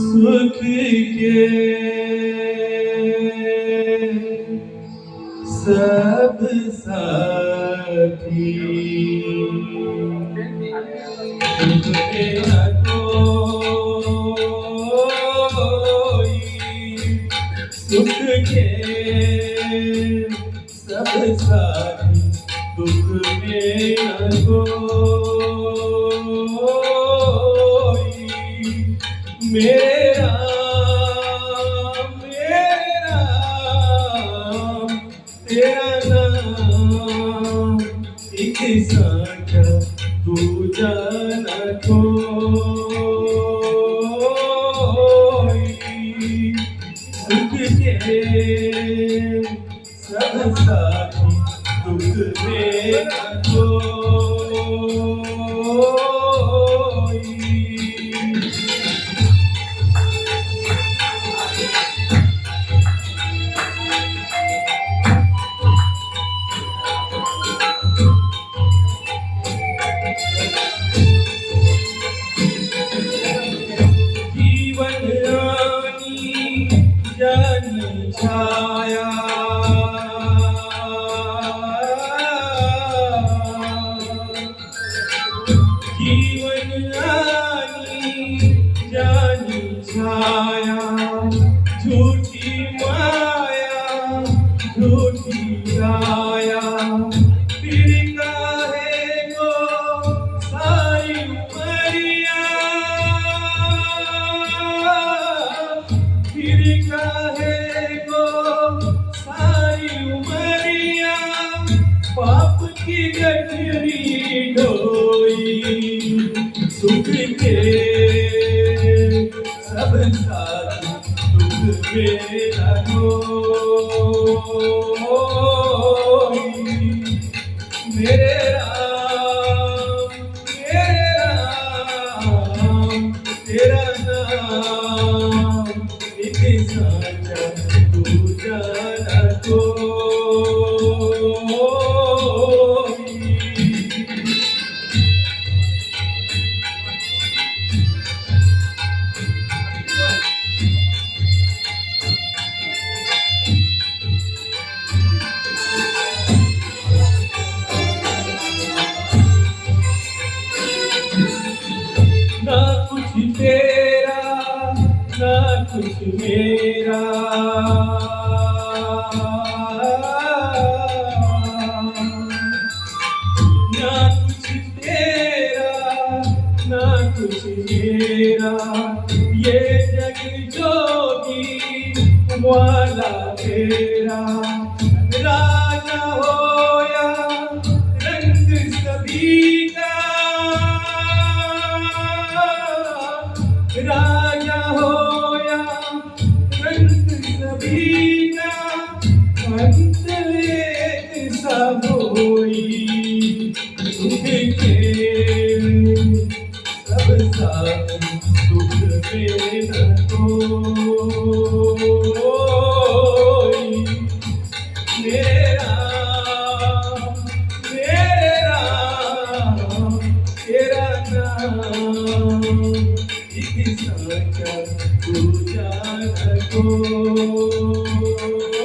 सुख के सब साथी मेरा कोई सुख के सब साथी दुख मेरा कोई मेरा मेरा तेरा नाम एक साचा तू जाना कोई सुख के सब साथी दुख मेरा कोई जानी छाया जीवन रानी जानी छाया झूठी माया झूठी गाया फिर काहे को सारी उमरिया फिर काहे को सारी उमरिया पाप की गठरी ढोई सुख के सब साथी दुख मेरा कोई मेरे राम तेरा नाम एक साचा तू जाना कोई ना कुछ तेरा ना कुछ मेरा ना कुछ तेरा ना कुछ मेरा ये जग जोगी वाला तेरा राजा होया रंग सभी का राजा होया रंग सभी का अंत एक सा होई सुख के सब साथी दुख मेरा कोई मेरा तेरा नाम एक साचा तू जाना कोई